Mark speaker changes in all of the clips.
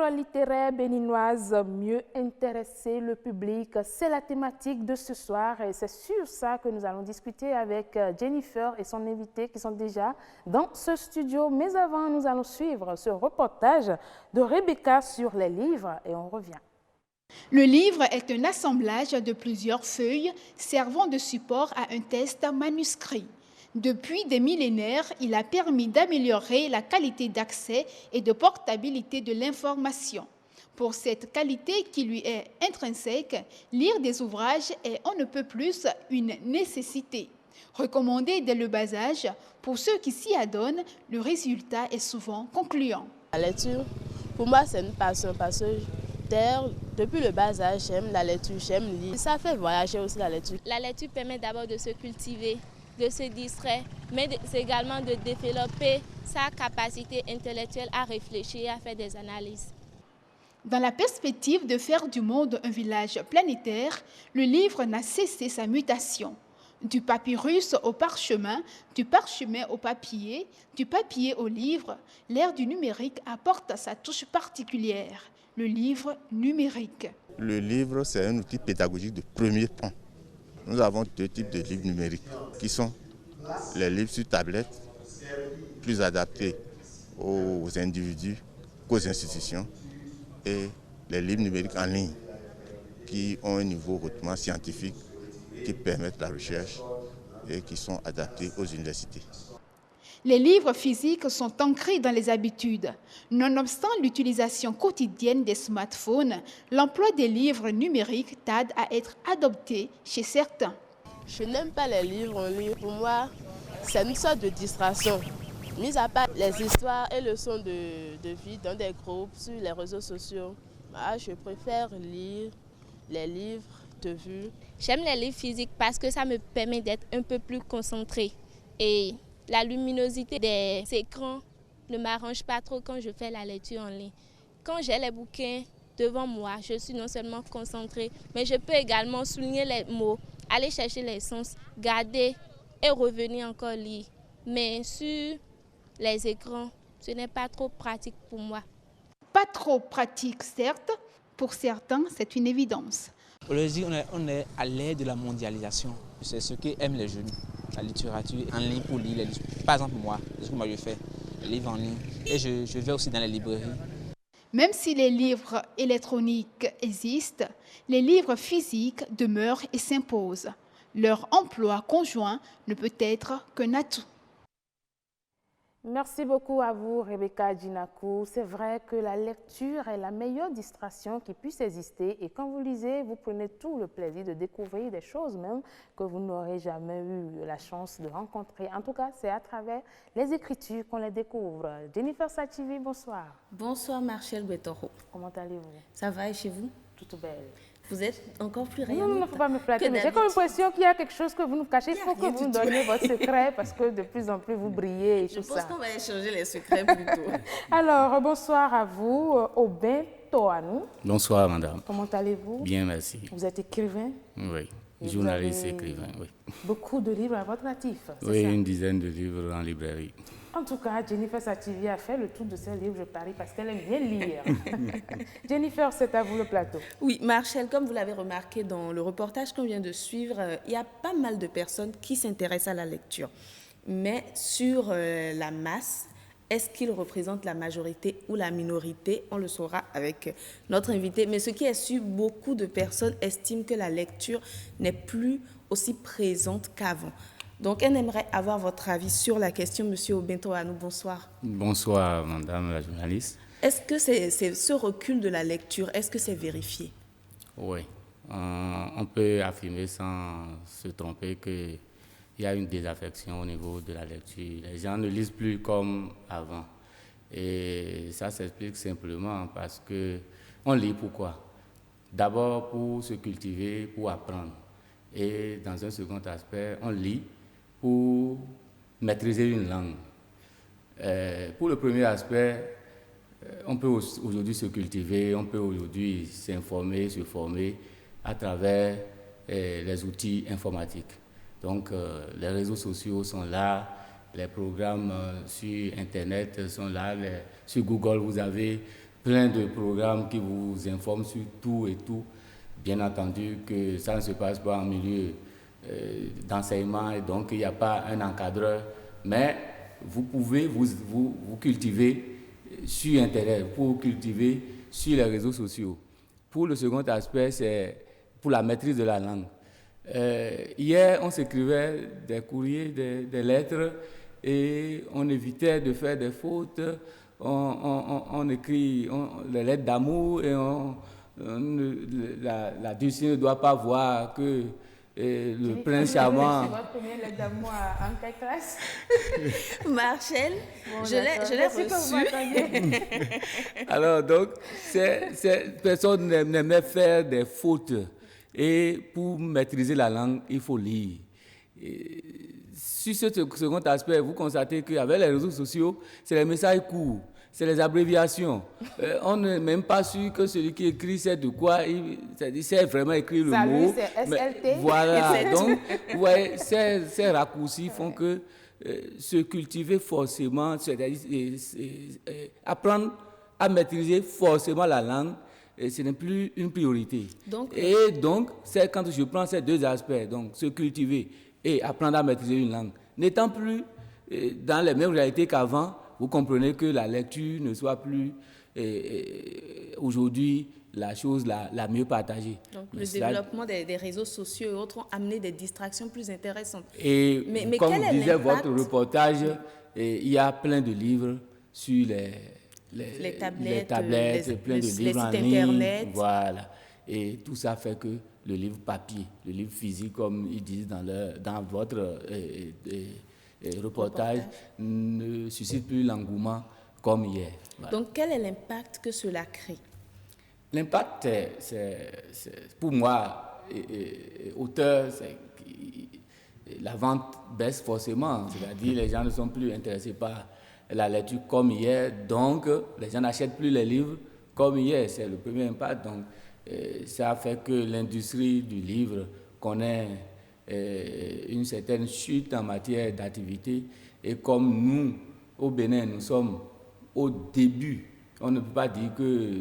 Speaker 1: œuvres littéraires béninoises mieux intéresser le public. C'est la thématique de ce soir et c'est sur ça que nous allons discuter avec Jennifer et son invité qui sont déjà dans ce studio. Mais avant, nous allons suivre ce reportage de Rebecca sur les livres et on revient.
Speaker 2: Le livre est un assemblage de plusieurs feuilles servant de support à un texte manuscrit. Depuis des millénaires, il a permis d'améliorer la qualité d'accès et de portabilité de l'information. Pour cette qualité qui lui est intrinsèque, lire des ouvrages est on ne peut plus une nécessité. Recommandé dès le bas âge, pour ceux qui s'y adonnent, le résultat est souvent concluant.
Speaker 3: La lecture, pour moi, c'est une passion parce que depuis le bas âge, j'aime la lecture, j'aime lire. Ça fait voyager aussi la lecture.
Speaker 4: La lecture permet d'abord de se cultiver, de se distraire, mais c'est également de développer sa capacité intellectuelle à réfléchir et à faire des analyses.
Speaker 2: Dans la perspective de faire du monde un village planétaire, le livre n'a cessé sa mutation. Du papyrus au parchemin, du parchemin au papier au livre, l'ère du numérique apporte sa touche particulière, le livre numérique.
Speaker 5: Le livre, c'est un outil pédagogique de premier plan. Nous avons deux types de livres numériques qui sont les livres sur tablette, plus adaptés aux individus qu'aux institutions, et les livres numériques en ligne qui ont un niveau hautement scientifique, qui permettent la recherche et qui sont adaptés aux universités.
Speaker 2: Les livres physiques sont ancrés dans les habitudes. Nonobstant l'utilisation quotidienne des smartphones, l'emploi des livres numériques tarde à être adopté chez certains.
Speaker 3: Je n'aime pas les livres en ligne. Pour moi, c'est une sorte de distraction. Mis à part les histoires et leçons de vie dans des groupes, sur les réseaux sociaux, je préfère lire les livres de vue.
Speaker 4: J'aime les livres physiques parce que ça me permet d'être un peu plus concentrée. Et la luminosité des écrans ne m'arrange pas trop quand je fais la lecture en ligne. Quand j'ai les bouquins devant moi, je suis non seulement concentrée, mais je peux également souligner les mots, aller chercher les sens, garder et revenir encore lire. Mais sur les écrans, ce n'est pas trop pratique pour moi.
Speaker 2: Pas trop pratique, certes. Pour certains, c'est une évidence.
Speaker 6: Aujourd'hui, on est à l'ère de la mondialisation. C'est ce qu'aiment les jeunes. La littérature en ligne pour lire les livres. Par exemple, moi, ce que moi je fais, les livres en ligne. Et je vais aussi dans les librairies.
Speaker 2: Même si les livres électroniques existent, les livres physiques demeurent et s'imposent. Leur emploi conjoint ne peut être qu'un atout.
Speaker 1: Merci beaucoup à vous, Rebecca Djinakou. C'est vrai que la lecture est la meilleure distraction qui puisse exister et quand vous lisez, vous prenez tout le plaisir de découvrir des choses même que vous n'aurez jamais eu la chance de rencontrer. En tout cas, c'est à travers les écritures qu'on les découvre. Jennifer Sativi, bonsoir.
Speaker 7: Bonsoir, Marcel Betoro.
Speaker 1: Comment allez-vous?
Speaker 7: Ça va et chez vous?
Speaker 1: Tout belle.
Speaker 7: Vous êtes encore plus rayonnante.
Speaker 1: Non, il ne faut pas me flatter, mais j'ai comme l'impression qu'il y a quelque chose que vous nous cachez. Il faut que vous nous donniez votre secret parce que de plus en plus vous brillez et tout ça.
Speaker 7: Je pense qu'on va échanger les secrets plutôt.
Speaker 1: Alors, bonsoir à vous, Aubin Toanou.
Speaker 8: Bonsoir, madame.
Speaker 1: Comment allez-vous?
Speaker 8: Bien, merci.
Speaker 1: Vous êtes écrivain?
Speaker 8: Oui, journaliste écrivain, oui.
Speaker 1: Beaucoup de livres à votre actif,
Speaker 8: oui,
Speaker 1: ça?
Speaker 8: Une dizaine de livres en librairie.
Speaker 1: En tout cas, Jennifer Sativi a fait le tour de ses livres, je parie, parce qu'elle aime bien lire. Jennifer, c'est à vous le plateau.
Speaker 7: Oui, Marcel, comme vous l'avez remarqué dans le reportage qu'on vient de suivre, il y a pas mal de personnes qui s'intéressent à la lecture. Mais sur la masse, est-ce qu'il représente la majorité ou la minorité? On le saura avec notre invité. Mais ce qui est sûr, beaucoup de personnes estiment que la lecture n'est plus aussi présente qu'avant. Donc, elle aimerait avoir votre avis sur la question. Monsieur Obintoanou, bonsoir.
Speaker 8: Bonsoir, madame la journaliste.
Speaker 7: Est-ce que c'est ce recul de la lecture, est-ce que c'est vérifié?
Speaker 8: Oui, on peut affirmer sans se tromper qu'il y a une désaffection au niveau de la lecture. Les gens ne lisent plus comme avant. Et ça s'explique simplement parce qu'on lit pourquoi? D'abord pour se cultiver, pour apprendre. Et dans un second aspect, on lit pour maîtriser une langue. Pour le premier aspect, on peut aujourd'hui se cultiver, on peut aujourd'hui s'informer, se former à travers les outils informatiques. Donc, les réseaux sociaux sont là, les programmes sur Internet sont là, sur Google, vous avez plein de programmes qui vous informent sur tout et tout. Bien entendu que ça ne se passe pas en milieu d'enseignement et donc il n'y a pas un encadreur, mais vous pouvez vous cultiver sur Internet, vous cultiver sur les réseaux sociaux. Pour le second aspect, c'est pour la maîtrise de la langue. Hier, on s'écrivait des courriers, des lettres, et on évitait de faire des fautes. On écrit les lettres d'amour et la dulcinée ne doit pas voir que le prince charmant...
Speaker 1: C'est votre première lettre d'amour en quelle classe?
Speaker 7: Marcel, bon, je l'ai reçu.
Speaker 8: Alors donc, personne n'aimait faire des fautes. Et pour maîtriser la langue, il faut lire. Sur ce second aspect, vous constatez qu'avec les réseaux sociaux, c'est les messages courts, c'est les abréviations. On n'est même pas sûr que celui qui écrit sait de quoi il sait vraiment écrire le mot.
Speaker 1: C'est SLT.
Speaker 8: Voilà, donc vous voyez, ces raccourcis font que se cultiver forcément, c'est-à-dire apprendre à maîtriser forcément la langue, ce n'est plus une priorité. Et donc, c'est quand je prends ces deux aspects, donc se cultiver et apprendre à maîtriser une langue, n'étant plus dans les mêmes réalités qu'avant, vous comprenez que la lecture ne soit plus aujourd'hui la chose la mieux partagée.
Speaker 7: Donc, le développement des réseaux sociaux et autres ont amené des distractions plus intéressantes.
Speaker 8: Et mais comme disait votre reportage, il y a plein de livres sur les tablettes, plein de livres en ligne, Internet. Voilà. Et tout ça fait que le livre papier, le livre physique, comme ils disent dans votre reportage, ne suscite plus l'engouement comme hier. Voilà.
Speaker 7: Donc, quel est l'impact que cela crée?
Speaker 8: L'impact, pour moi, auteur, la vente baisse forcément. C'est-à-dire les gens ne sont plus intéressés par la lecture comme hier, donc les gens n'achètent plus les livres comme hier. C'est le premier impact. Donc, ça fait que l'industrie du livre connaît une certaine chute en matière d'activité. Et comme nous, au Bénin, nous sommes au début, on ne peut pas dire que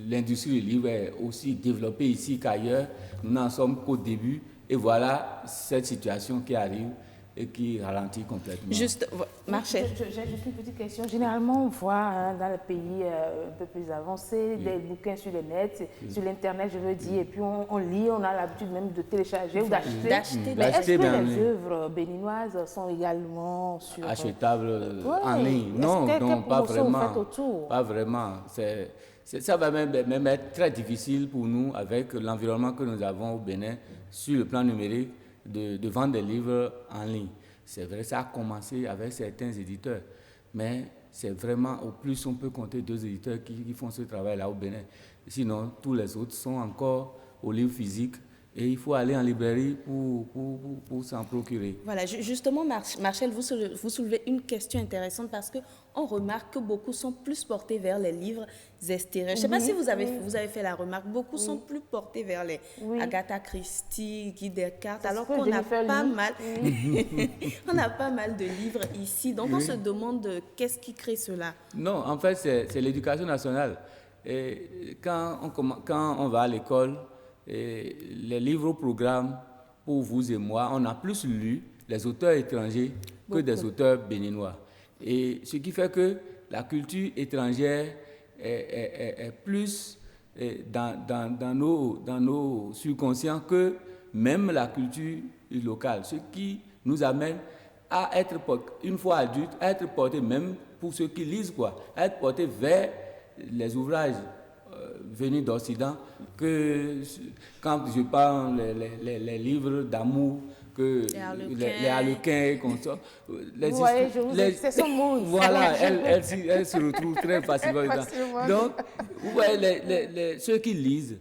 Speaker 8: l'industrie du livre est aussi développée ici qu'ailleurs. Nous n'en sommes qu'au début. Et voilà cette situation qui arrive et qui ralentit complètement.
Speaker 7: Juste, Marcel.
Speaker 1: J'ai juste une petite question. Généralement, on voit dans les pays un peu plus avancés des bouquins sur le net, sur l'Internet, je veux dire, et puis on lit, on a l'habitude même de télécharger ou d'acheter. Mais est-ce que les œuvres béninoises sont également
Speaker 8: achetables en ligne? Non, pas vraiment. Pas vraiment. Ça va même être très difficile pour nous, avec l'environnement que nous avons au Bénin, sur le plan numérique, de vendre des livres en ligne. C'est vrai, ça a commencé avec certains éditeurs, mais c'est vraiment, au plus on peut compter 2 éditeurs qui font ce travail-là au Bénin. Sinon, tous les autres sont encore au livre physique et il faut aller en librairie pour s'en procurer.
Speaker 7: Voilà, justement, Marcel, vous soulevez une question intéressante parce qu'on remarque que beaucoup sont plus portés vers les livres extérieurs. Je ne sais pas si vous avez fait la remarque, beaucoup sont plus portés vers les Agatha Christie, Guy Descartes, alors qu'on a pas mal, on a pas mal de livres ici. Donc on se demande qu'est-ce qui crée cela.
Speaker 8: Non, en fait, c'est l'éducation nationale. Et quand on va à l'école, et les livres au programme, pour vous et moi, on a plus lu les auteurs étrangers que des auteurs béninois. Et ce qui fait que la culture étrangère est plus dans nos subconscients que même la culture locale. Ce qui nous amène à être, une fois adulte, à être porté, même pour ceux qui lisent, à être porté vers les ouvrages venus d'Occident, que quand je parle les livres d'amour, que les Harlequins, comme ça,
Speaker 1: c'est son monde.
Speaker 8: Voilà, elle se retrouve très facilement dedans. Donc, vous voyez, ceux qui lisent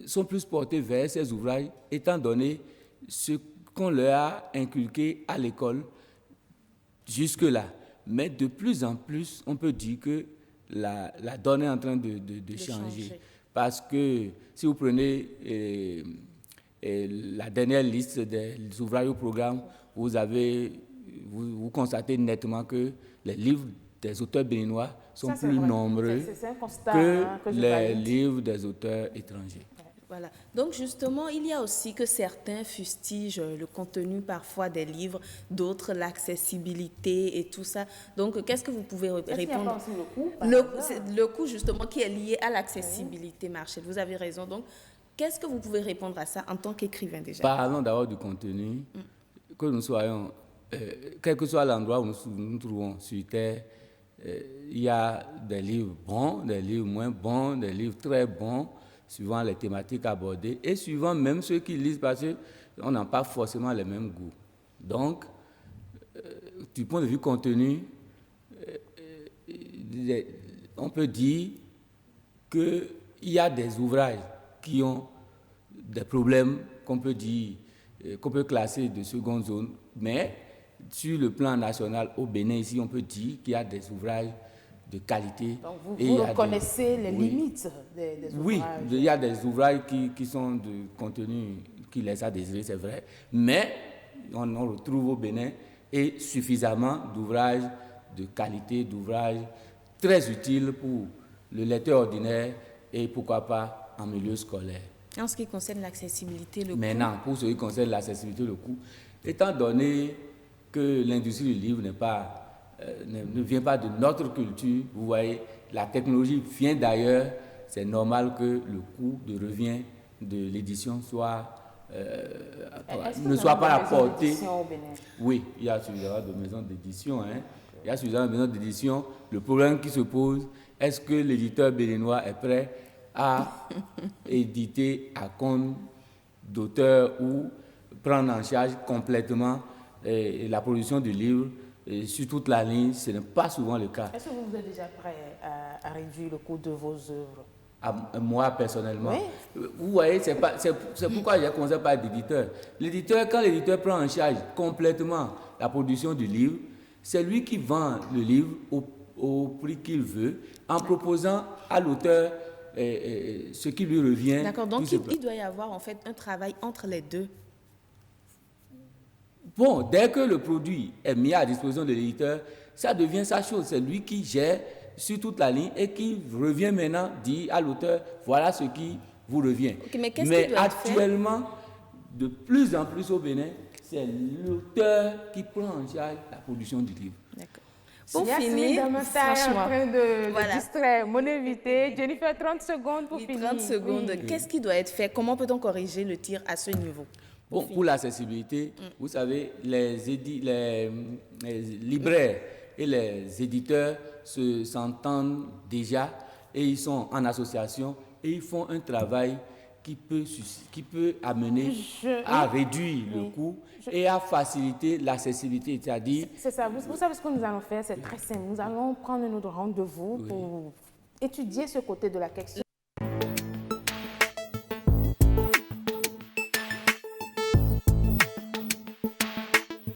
Speaker 8: sont plus portés vers ces ouvrages, étant donné ce qu'on leur a inculqué à l'école jusque-là. Mais de plus en plus, on peut dire que la donne est en train de changer. Parce que si vous prenez la dernière liste des ouvrages au programme, vous constatez nettement que les livres des auteurs béninois sont
Speaker 1: Ça, c'est
Speaker 8: plus
Speaker 1: vrai.
Speaker 8: nombreux
Speaker 1: C'est un constat,
Speaker 8: que
Speaker 1: que je
Speaker 8: les
Speaker 1: valide.
Speaker 8: livres des auteurs étrangers.
Speaker 7: Voilà. Donc justement, il y a aussi que certains fustigent le contenu parfois des livres, d'autres l'accessibilité et tout ça. Donc qu'est-ce que vous pouvez
Speaker 1: Est-ce qu'il n'y a pas
Speaker 7: répondre?
Speaker 1: aussi le coût, par
Speaker 7: C'est
Speaker 1: hasard?
Speaker 7: le coût justement qui est lié à l'accessibilité, Marcel. Vous avez raison. Donc qu'est-ce que vous pouvez répondre à ça en tant qu'écrivain déjà?
Speaker 8: Parlons d'abord du contenu, que nous soyons, quel que soit l'endroit où nous trouvons sur Terre, il y a des livres bons, des livres moins bons, des livres très bons, suivant les thématiques abordées et suivant même ceux qui lisent parce qu'on n'a pas forcément les mêmes goûts. Donc, du point de vue contenu, on peut dire qu'il y a des ouvrages qui ont des problèmes qu'on peut dire, qu'on peut classer de seconde zone, mais sur le plan national au Bénin, ici, on peut dire qu'il y a des ouvrages de qualité.
Speaker 1: Donc vous,
Speaker 8: et
Speaker 1: vous
Speaker 8: il y a
Speaker 1: reconnaissez les
Speaker 8: oui.
Speaker 1: limites des
Speaker 8: Oui,
Speaker 1: ouvrages.
Speaker 8: il y a des ouvrages qui sont de contenu qui laissent à désirer, c'est vrai, mais on retrouve au Bénin et suffisamment d'ouvrages de qualité, d'ouvrages très utiles pour le lecteur ordinaire et pourquoi pas en milieu scolaire.
Speaker 7: En ce qui concerne l'accessibilité, le coût.
Speaker 8: Maintenant, pour ce qui concerne l'accessibilité, le coût, étant donné que l'industrie du livre ne vient pas de notre culture, vous voyez, la technologie vient d'ailleurs, c'est normal que le coût de revient de l'édition soit, ne soit pas à la portée. Oui, il y a suffisamment de maisons d'édition. Il y a suffisamment de maisons d'édition. Le problème qui se pose, est-ce que l'éditeur béninois est prêt à éditer à compte d'auteur ou prendre en charge complètement la production du livre sur toute la ligne? Ce n'est pas souvent le cas.
Speaker 1: Est-ce que vous êtes déjà prêt à réduire le coût de vos œuvres?
Speaker 8: Moi, personnellement.
Speaker 1: Oui.
Speaker 8: Vous voyez, c'est pourquoi j'ai commencé par l'éditeur. L'éditeur, quand l'éditeur prend en charge complètement la production du livre, c'est lui qui vend le livre au prix qu'il veut, en proposant à l'auteur ce qui lui revient.
Speaker 7: D'accord, donc il doit y avoir en fait un travail entre les deux.
Speaker 8: Bon, dès que le produit est mis à disposition de l'éditeur, ça devient sa chose. C'est lui qui gère sur toute la ligne et qui revient maintenant dire à l'auteur, voilà ce qui vous revient.
Speaker 7: Okay,
Speaker 8: mais actuellement, de plus en plus au Bénin, c'est l'auteur qui prend en charge la production du livre.
Speaker 7: D'accord. Pour finir,
Speaker 1: franchement, en train de distraire mon invité. Jennifer, 30 secondes pour finir.
Speaker 7: 30 secondes.
Speaker 1: Oui.
Speaker 7: Qu'est-ce qui doit être fait? Comment peut-on corriger le tir à ce niveau?
Speaker 8: Bon, pour l'accessibilité, vous savez, les libraires et les éditeurs s'entendent déjà et ils sont en association et ils font un travail qui peut amener à réduire le coût et à faciliter l'accessibilité, c'est-à-dire...
Speaker 1: C'est ça, vous savez ce que nous allons faire, c'est très simple. Nous allons prendre notre rendez-vous pour étudier ce côté de la question.